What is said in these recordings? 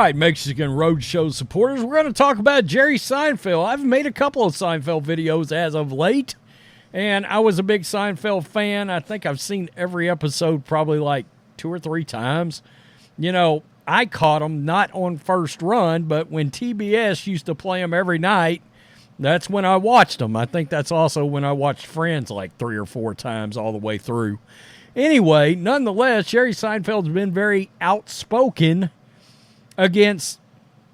right, Mexican Roadshow supporters, we're going to talk about Jerry Seinfeld. I've made a couple of Seinfeld videos as of late, and I was a big Seinfeld fan. I think I've seen every episode probably like 2 or 3 times. You know, I caught them not on first run, but when TBS used to play them every night, that's when I watched them. I think that's also when I watched Friends like 3 or 4 times all the way through. Anyway, nonetheless, Jerry Seinfeld's been very outspoken against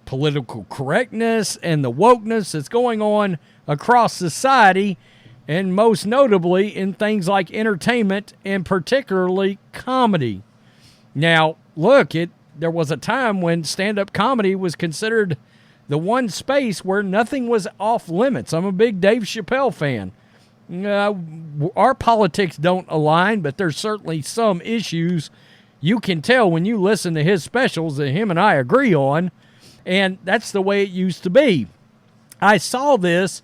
political correctness and the wokeness that's going on across society, and most notably in things like entertainment and particularly comedy. Now, look, there was a time when stand-up comedy was considered the one space where nothing was off limits. I'm a big Dave Chappelle fan. Our politics don't align, but there's certainly some issues you can tell when you listen to his specials that him and I agree on, and that's the way it used to be. I saw this,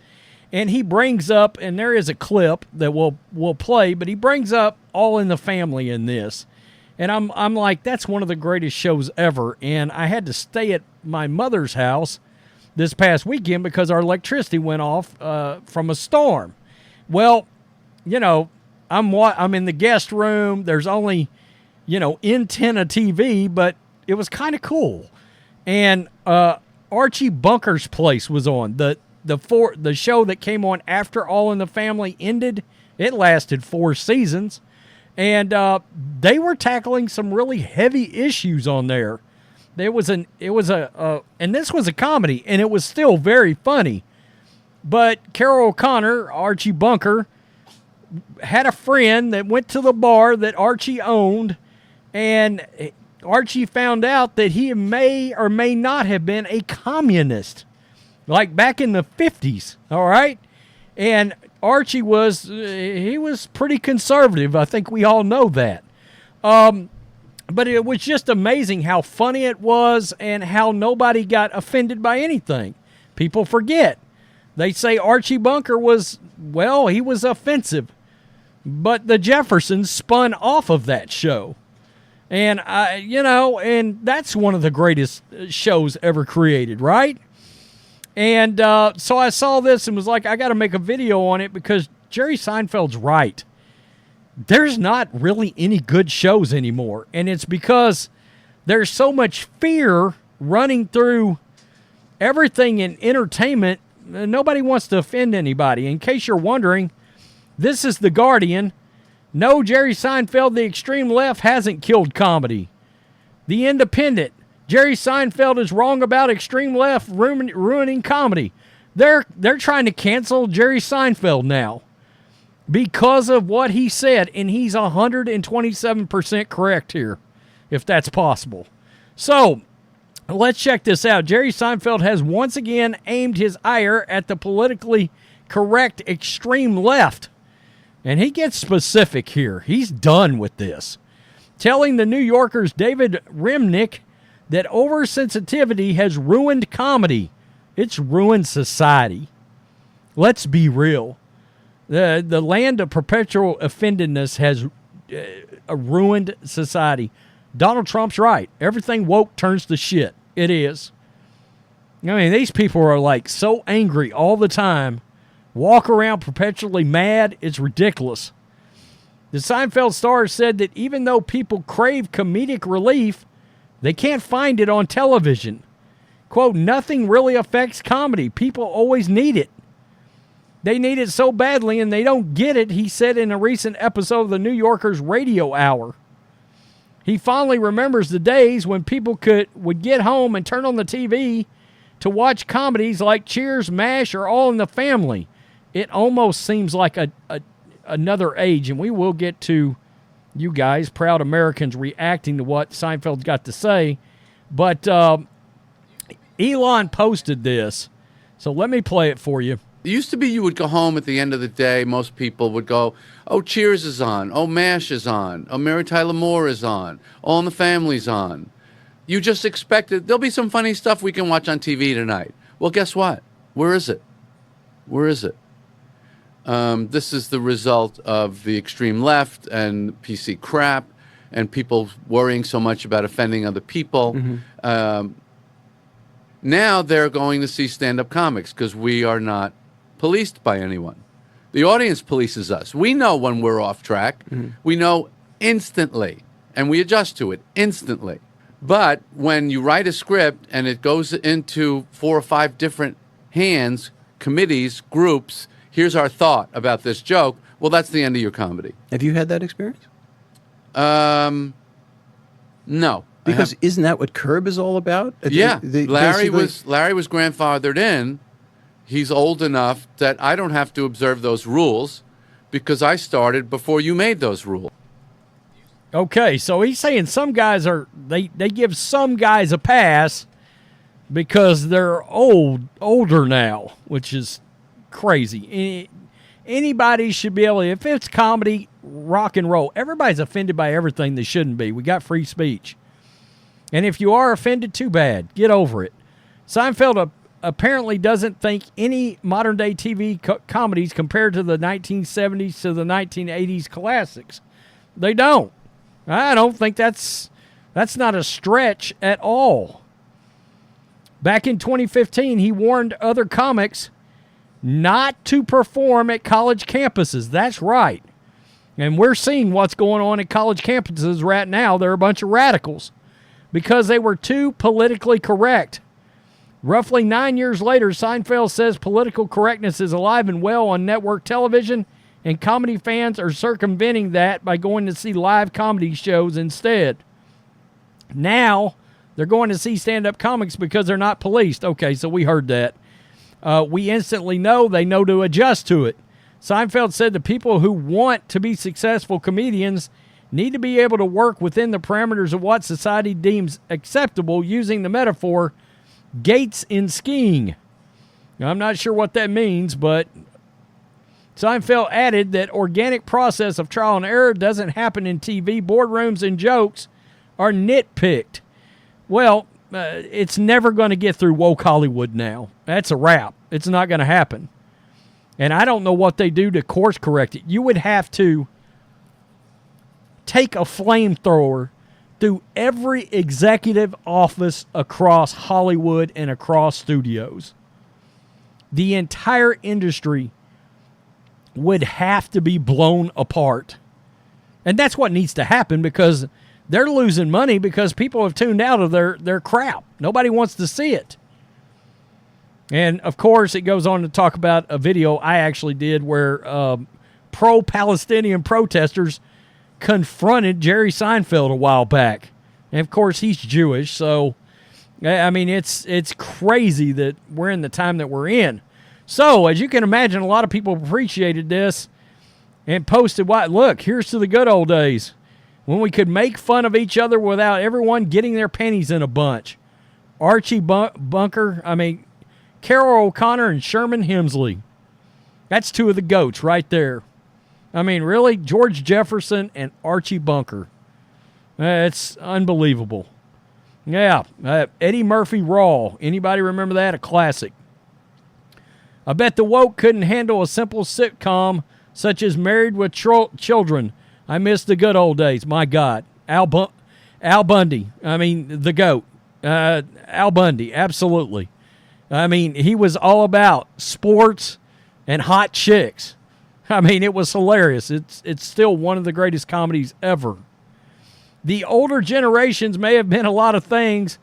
and he brings up, and there is a clip that we'll play, but he brings up All in the Family in this. And I'm like, that's one of the greatest shows ever, and I had to stay at my mother's house this past weekend because our electricity went off from a storm. Well, you know, I'm in the guest room. There's only, antenna TV, but it was kind of cool. And Archie Bunker's Place was on. The show that came on after All in the Family ended. It lasted 4 seasons, and they were tackling some really heavy issues on there. And this was a comedy, and it was still very funny. But Carol O'Connor, Archie Bunker, had a friend that went to the bar that Archie owned, and Archie found out that he may or may not have been a communist, like back in the 50s, all right? And Archie was pretty conservative. I think we all know that. But it was just amazing how funny it was and how nobody got offended by anything. People forget. They say Archie Bunker he was offensive. But the Jeffersons spun off of that show. And, and that's one of the greatest shows ever created, right? And so I saw this and was like, I got to make a video on it because Jerry Seinfeld's right. There's not really any good shows anymore. And it's because there's so much fear running through everything in entertainment. Nobody wants to offend anybody. In case you're wondering, this is The Guardian. No, Jerry Seinfeld, the extreme left, hasn't killed comedy. The Independent. Jerry Seinfeld is wrong about extreme left ruining comedy. They're trying to cancel Jerry Seinfeld now because of what he said, and he's 127% correct here, if that's possible. So, let's check this out. Jerry Seinfeld has once again aimed his ire at the politically correct extreme left. And he gets specific here. He's done with this. Telling the New Yorker's David Remnick that oversensitivity has ruined comedy. It's ruined society. Let's be real. The land of perpetual offendedness has ruined society. Donald Trump's right. Everything woke turns to shit. It is. I mean, these people are like so angry all the time. Walk around perpetually mad. It's ridiculous. The Seinfeld star said that even though people crave comedic relief, they can't find it on television. Quote, nothing really affects comedy. People always need it. They need it so badly and they don't get it, he said in a recent episode of the New Yorker's Radio Hour. He fondly remembers the days when people would get home and turn on the TV to watch comedies like Cheers, MASH, or All in the Family. It almost seems like another age, and we will get to you guys, proud Americans, reacting to what Seinfeld's got to say. But Elon posted this, so let me play it for you. It used to be you would go home at the end of the day. Most people would go, oh, Cheers is on. Oh, MASH is on. Oh, Mary Tyler Moore is on. All in the Family's on. You just expected there'll be some funny stuff we can watch on TV tonight. Well, guess what? Where is it? Where is it? This is the result of the extreme left and PC crap and people worrying so much about offending other people. Mm-hmm. Now they're going to see stand-up comics because we are not policed by anyone. The audience polices us. We know when we're off track. We know instantly, and we adjust to it instantly. But when you write a script and it goes into 4 or 5 different hands, committees, groups, here's our thought about this joke, well, that's the end of your comedy. Have you had that experience? No. Because isn't that what Curb is all about? Yeah. Larry was grandfathered in. He's old enough that I don't have to observe those rules because I started before you made those rules. Okay, so he's saying some guys they give some guys a pass because they're older now, which is crazy. Anybody should be able to, if it's comedy, rock and roll. Everybody's offended by everything they shouldn't be. We got free speech. And if you are offended, too bad. Get over it. Seinfeld apparently doesn't think any modern-day TV comedies compared to the 1970s to the 1980s classics. They don't. I don't think that's not a stretch at all. Back in 2015, he warned other comics not to perform at college campuses. That's right. And we're seeing what's going on at college campuses right now. They're a bunch of radicals because they were too politically correct. Roughly 9 years later, Seinfeld says political correctness is alive and well on network television, and comedy fans are circumventing that by going to see live comedy shows instead. Now, they're going to see stand-up comics because they're not policed. Okay, so we heard that. We instantly know they know to adjust to it. Seinfeld said the people who want to be successful comedians need to be able to work within the parameters of what society deems acceptable, using the metaphor gates in skiing. Now, I'm not sure what that means, but Seinfeld added that organic process of trial and error doesn't happen in TV. Boardrooms and jokes are nitpicked. Well, it's never going to get through woke Hollywood now. That's a wrap. It's not going to happen. And I don't know what they do to course correct it. You would have to take a flamethrower through every executive office across Hollywood and across studios. The entire industry would have to be blown apart. And that's what needs to happen because they're losing money because people have tuned out of their crap. Nobody wants to see it. And, of course, it goes on to talk about a video I actually did where pro-Palestinian protesters confronted Jerry Seinfeld a while back. And, of course, he's Jewish. So, I mean, it's crazy that we're in the time that we're in. So, as you can imagine, a lot of people appreciated this and posted, look, here's to the good old days when we could make fun of each other without everyone getting their panties in a bunch. Archie Bunker, Carol O'Connor and Sherman Hemsley. That's 2 of the goats right there. I mean, really? George Jefferson and Archie Bunker. It's unbelievable. Yeah, Eddie Murphy Raw. Anybody remember that? A classic. I bet the woke couldn't handle a simple sitcom such as Married with Children. I miss the good old days. My God. Al Bundy. The GOAT. Al Bundy. Absolutely. He was all about sports and hot chicks. It was hilarious. It's still one of the greatest comedies ever. The older generations may have been a lot of things,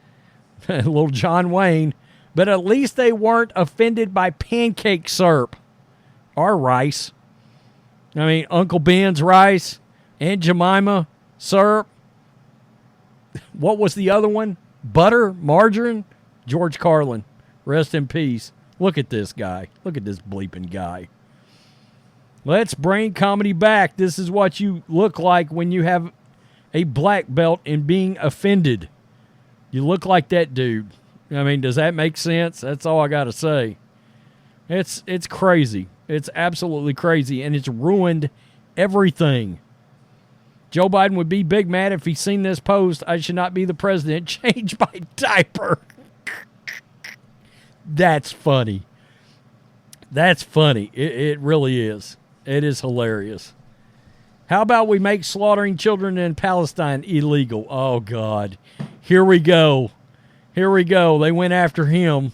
little John Wayne, but at least they weren't offended by pancake syrup or rice. Uncle Ben's rice, Aunt Jemima syrup. What was the other one? Butter, margarine, George Carlin. Rest in peace. Look at this guy. Look at this bleeping guy. Let's bring comedy back. This is what you look like when you have a black belt in being offended. You look like that dude. Does that make sense? That's all I got to say. It's crazy. It's absolutely crazy, and it's ruined everything. Joe Biden would be big mad if he's seen this post. I should not be the president. Change my diaper. That's funny. That's funny. It really is. It is hilarious. How about we make slaughtering children in Palestine illegal? Oh, God. Here we go. Here we go. They went after him.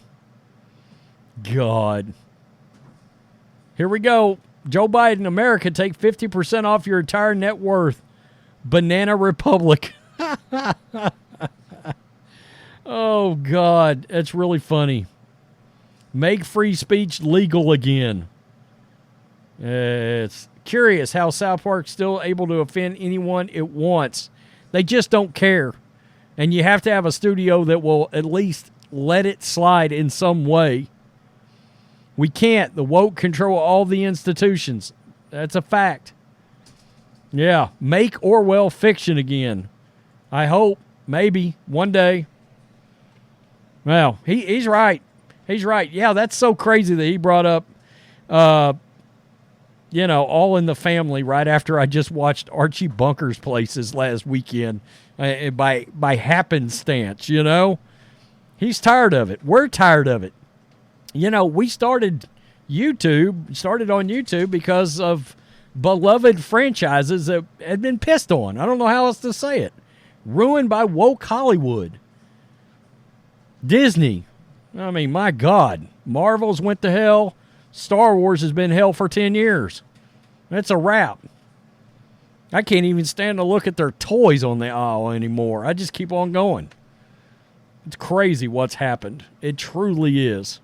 God. Here we go. Joe Biden, America, take 50% off your entire net worth. Banana Republic. Oh, God. That's really funny. Make free speech legal again. It's curious how South Park's still able to offend anyone it wants. They just don't care. And you have to have a studio that will at least let it slide in some way. We can't. The woke control all the institutions. That's a fact. Yeah. Make Orwell fiction again. I hope. Maybe. One day. Well, he's right. He's right. Yeah, that's so crazy that he brought up, All in the Family right after I just watched Archie Bunker's Places last weekend by happenstance, He's tired of it. We're tired of it. We started on YouTube because of beloved franchises that had been pissed on. I don't know how else to say it. Ruined by woke Hollywood. Disney. I mean, my God. Marvel's went to hell. Star Wars has been hell for 10 years. That's a wrap. I can't even stand to look at their toys on the aisle anymore. I just keep on going. It's crazy what's happened. It truly is.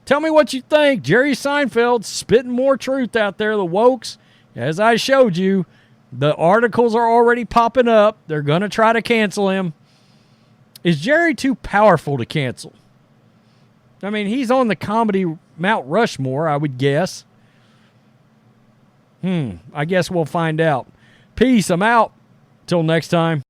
Tell me what you think. Jerry Seinfeld spitting more truth out there. The wokes, as I showed you, the articles are already popping up. They're going to try to cancel him. Is Jerry too powerful to cancel? I mean, he's on the comedy Mount Rushmore, I would guess. I guess we'll find out. Peace. I'm out. Till next time.